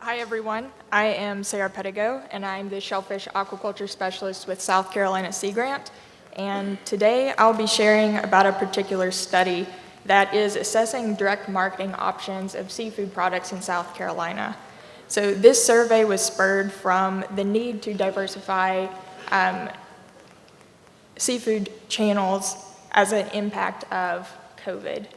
Hi everyone, I am Sarah Pedigo and I'm the Shellfish Aquaculture Specialist with South Carolina Sea Grant. And today I'll be sharing about a particular study that is assessing direct marketing options of seafood products in South Carolina. So this survey was spurred from the need to diversify seafood channels as an impact of COVID.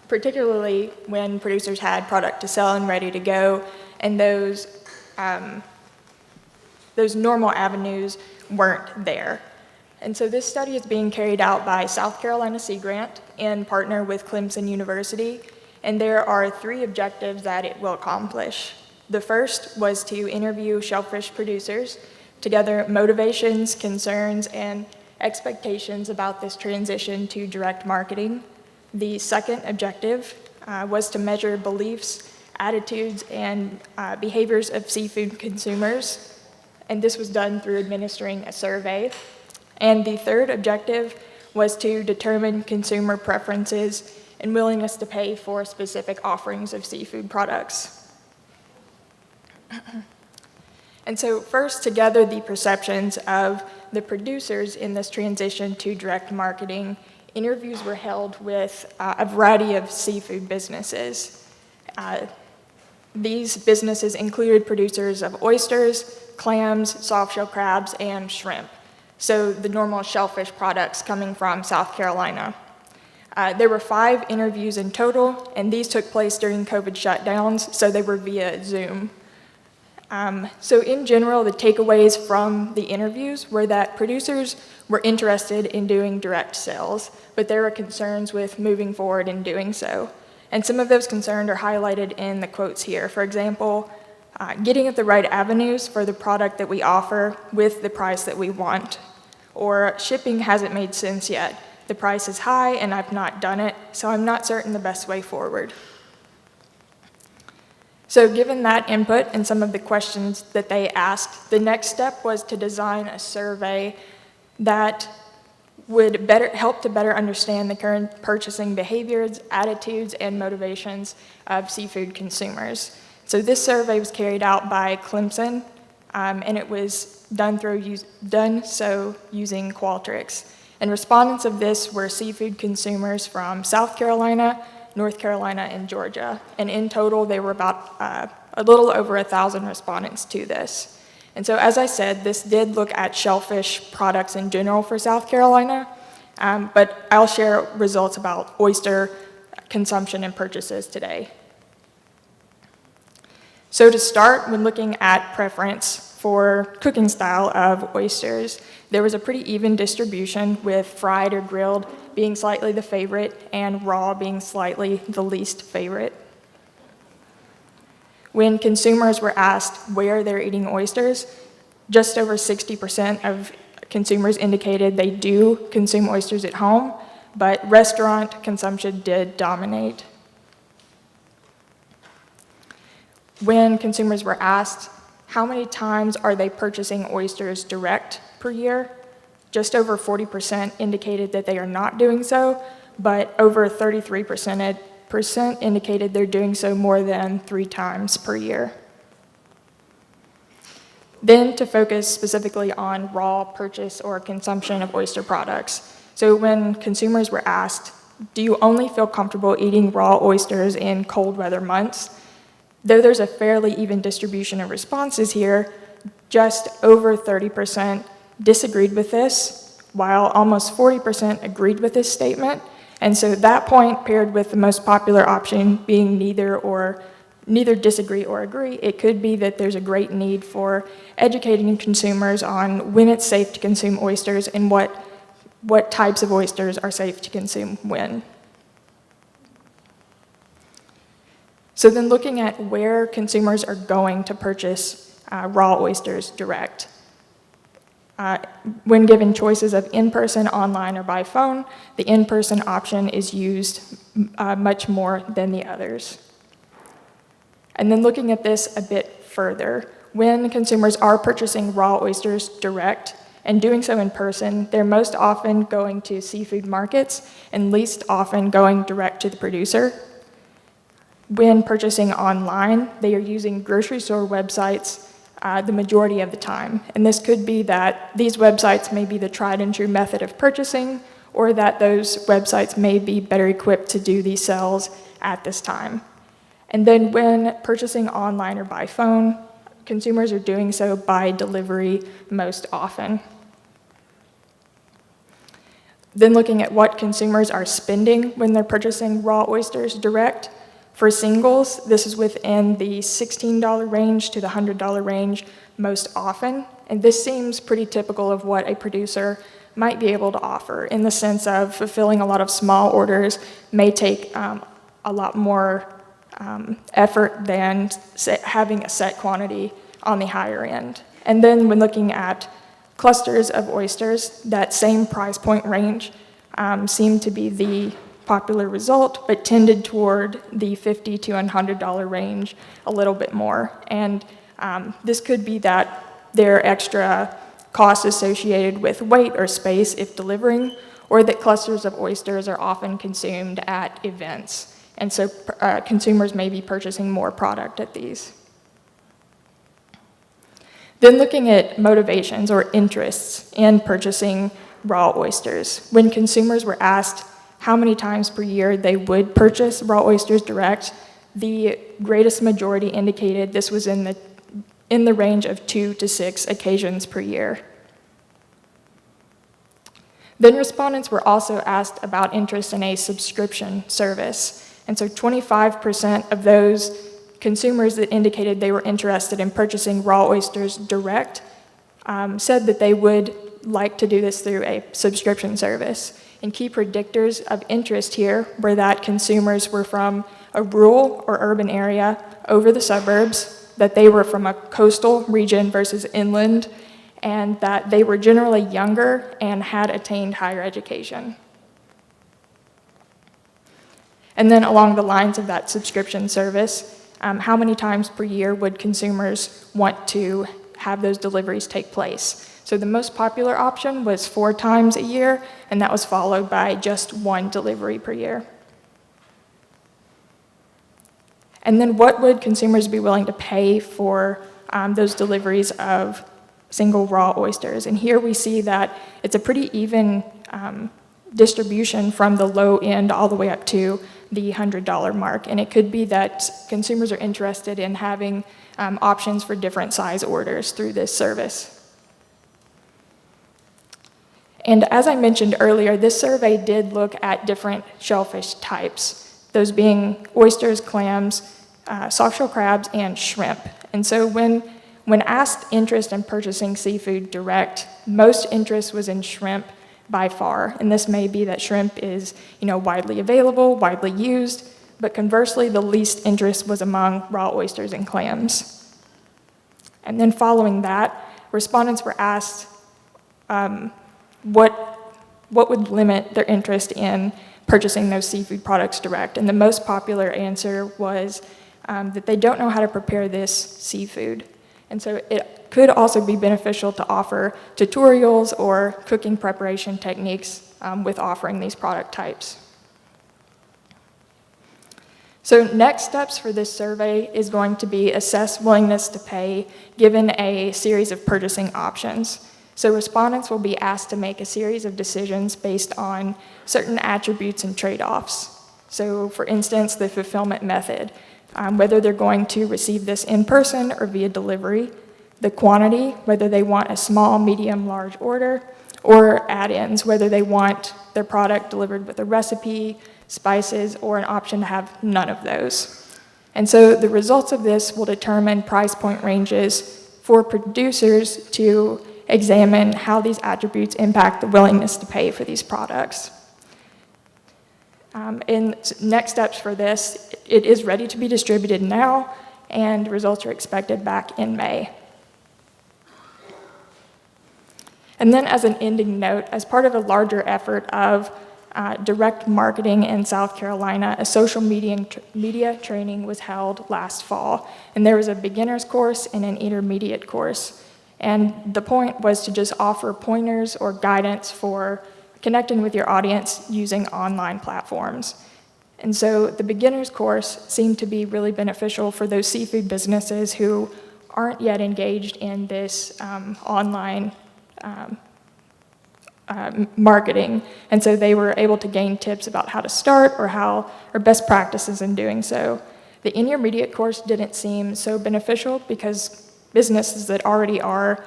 Particularly when producers had product to sell and ready to go, and those normal avenues weren't there. And so this study is being carried out by South Carolina Sea Grant in partner with Clemson University, and there are 3 objectives that it will accomplish. The first was to interview shellfish producers to gather motivations, concerns, and expectations about this transition to direct marketing. The second objective was to measure beliefs, attitudes, and behaviors of seafood consumers, and this was done through administering a survey. And the third objective was to determine consumer preferences and willingness to pay for specific offerings of seafood products. And so first, to gather the perceptions of the producers in this transition to direct marketing, interviews were held with a variety of seafood businesses. These businesses included producers of oysters, clams, soft-shell crabs, and shrimp, so the normal shellfish products coming from South Carolina. There were 5 interviews in total, and these took place during COVID shutdowns, so they were via Zoom. So in general, the takeaways from the interviews were that producers were interested in doing direct sales, but there were concerns with moving forward in doing so. And some of those concerns are highlighted in the quotes here. For example, getting at the right avenues for the product that we offer with the price that we want. Or shipping hasn't made sense yet. The price is high and I've not done it, so I'm not certain the best way forward. So given that input and some of the questions that they asked, the next step was to design a survey that would help to better understand the current purchasing behaviors, attitudes, and motivations of seafood consumers. So this survey was carried out by Clemson, and it was done using Qualtrics. And respondents of this were seafood consumers from South Carolina, North Carolina, and Georgia. And in total, there were about a little over 1,000 respondents to this. And so, as I said, this did look at shellfish products in general for South Carolina, but I'll share results about oyster consumption and purchases today. So to start, when looking at preference for cooking style of oysters, there was a pretty even distribution, with fried or grilled being slightly the favorite and raw being slightly the least favorite. When consumers were asked where they're eating oysters, just over 60% of consumers indicated they do consume oysters at home, but restaurant consumption did dominate. When consumers were asked how many times are they purchasing oysters direct per year, just over 40% indicated that they are not doing so, but over 33% indicated they're doing so more than 3 times per year. Then to focus specifically on raw purchase or consumption of oyster products. So when consumers were asked, do you only feel comfortable eating raw oysters in cold weather months? Though there's a fairly even distribution of responses here, just over 30% disagreed with this, while almost 40% agreed with this statement. And so that point, paired with the most popular option being neither disagree or agree, it could be that there's a great need for educating consumers on when it's safe to consume oysters and what types of oysters are safe to consume when. So then looking at where consumers are going to purchase raw oysters direct. When given choices of in-person, online, or by phone, the in-person option is used much more than the others. And then looking at this a bit further, when consumers are purchasing raw oysters direct and doing so in person, they're most often going to seafood markets and least often going direct to the producer. when purchasing online, they are using grocery store websites the majority of the time. And this could be that these websites may be the tried and true method of purchasing, or that those websites may be better equipped to do these sales at this time. And then when purchasing online or by phone, consumers are doing so by delivery most often. Then looking at what consumers are spending when they're purchasing raw oysters direct. For singles, this is within the $16 range to the $100 range most often, and this seems pretty typical of what a producer might be able to offer, in the sense of fulfilling a lot of small orders may take a lot more effort than having a set quantity on the higher end. And then when looking at clusters of oysters, that same price point range seemed to be the popular result, but tended toward the $50 to $100 range a little bit more. And this could be that there are extra costs associated with weight or space if delivering, or that clusters of oysters are often consumed at events. And so consumers may be purchasing more product at these. Then looking at motivations or interests in purchasing raw oysters. When consumers were asked how many times per year they would purchase raw oysters direct, the greatest majority indicated this was in the range of 2 to 6 occasions per year. Then respondents were also asked about interest in a subscription service. And so 25% of those consumers that indicated they were interested in purchasing raw oysters direct said that they would like to do this through a subscription service. And key predictors of interest here were that consumers were from a rural or urban area over the suburbs, that they were from a coastal region versus inland, and that they were generally younger and had attained higher education. And then along the lines of that subscription service, how many times per year would consumers want to have those deliveries take place? So the most popular option was 4 times a year, and that was followed by just 1 delivery per year. And then what would consumers be willing to pay for those deliveries of single raw oysters? And here we see that it's a pretty even distribution from the low end all the way up to the $100 mark. And it could be that consumers are interested in having options for different size orders through this service. And as I mentioned earlier, this survey did look at different shellfish types, those being oysters, clams, softshell crabs, and shrimp. And so when asked interest in purchasing seafood direct, most interest was in shrimp by far. And this may be that shrimp is, widely available, widely used, but conversely, the least interest was among raw oysters and clams. And then following that, respondents were asked what would limit their interest in purchasing those seafood products direct. And the most popular answer was that they don't know how to prepare this seafood. And so it could also be beneficial to offer tutorials or cooking preparation techniques with offering these product types. So next steps for this survey is going to be assess willingness to pay given a series of purchasing options. So respondents will be asked to make a series of decisions based on certain attributes and trade-offs. So for instance, the fulfillment method, whether they're going to receive this in person or via delivery, the quantity, whether they want a small, medium, large order, or add-ins, whether they want their product delivered with a recipe, spices, or an option to have none of those. And so the results of this will determine price point ranges for producers to examine how these attributes impact the willingness to pay for these products. And next steps for this, it is ready to be distributed now, and results are expected back in May. And then as an ending note, as part of a larger effort of direct marketing in South Carolina, a social media training was held last fall. And there was a beginner's course and an intermediate course. And the point was to just offer pointers or guidance for connecting with your audience using online platforms. And so the beginner's course seemed to be really beneficial for those seafood businesses who aren't yet engaged in this online marketing. And so they were able to gain tips about how to start or best practices in doing so. The intermediate course didn't seem so beneficial because businesses that already are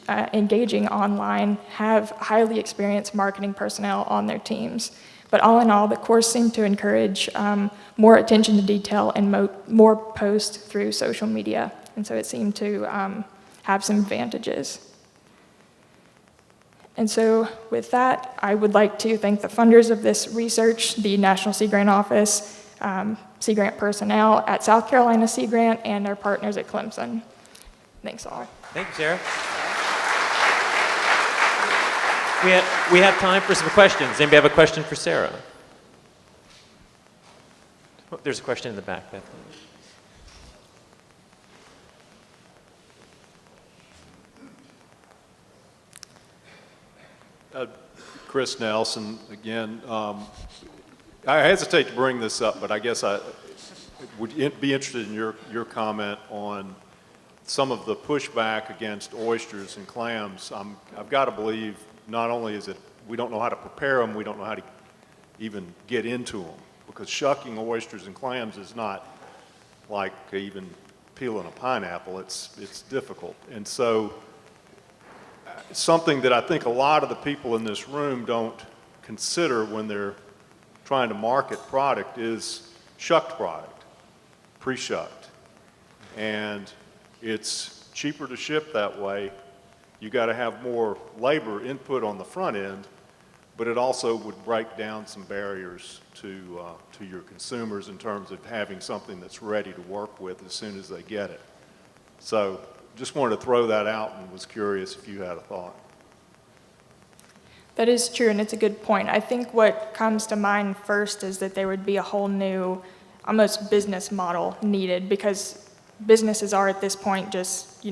engaging online have highly experienced marketing personnel on their teams. But all in all, the course seemed to encourage more attention to detail and more posts through social media. And so it seemed to have some advantages. And so with that, I would like to thank the funders of this research, the National Sea Grant Office, Sea Grant personnel at South Carolina Sea Grant, and our partners at Clemson. Thanks all. Thank you, Sarah. We have time for some questions. Anybody have a question for Sarah? Oh, there's a question in the back, Beth. Chris Nelson again. I hesitate to bring this up, but I guess I would be interested in your comment on some of the pushback against oysters and clams. I've got to believe not only is it we don't know how to prepare them, we don't know how to even get into them, because shucking oysters and clams is not like even peeling a pineapple. It's difficult. And so something that I think a lot of the people in this room don't consider when they're trying to market product is shucked product, pre-shucked. And it's cheaper to ship that way. You got to have more labor input on the front end, but it also would break down some barriers to your consumers in terms of having something that's ready to work with as soon as they get it. So just wanted to throw that out and was curious if you had a thought. That is true, and it's a good point. I think what comes to mind first is that there would be a whole new, almost business model needed, because businesses are at this point just,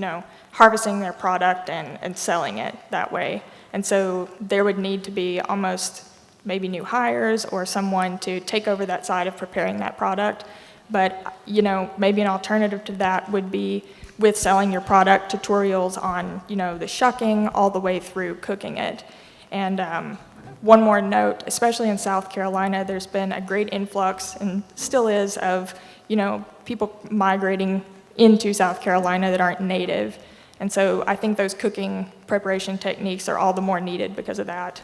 harvesting their product and selling it that way. And so there would need to be almost maybe new hires or someone to take over that side of preparing that product. But, maybe an alternative to that would be with selling your product, tutorials on, the shucking all the way through cooking it. And one more note, especially in South Carolina, there's been a great influx, and still is, of, people migrating into South Carolina that aren't native. And so I think those cooking preparation techniques are all the more needed because of that.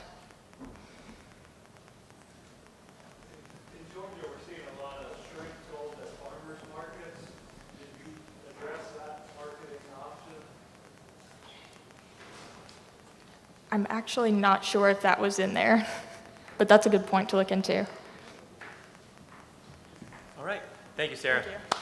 In Georgia, we're seeing a lot of shrimp sold at farmers markets. Did you address that marketing option? I'm actually not sure if that was in there, but that's a good point to look into. All right. Thank you, Sarah. Thank you.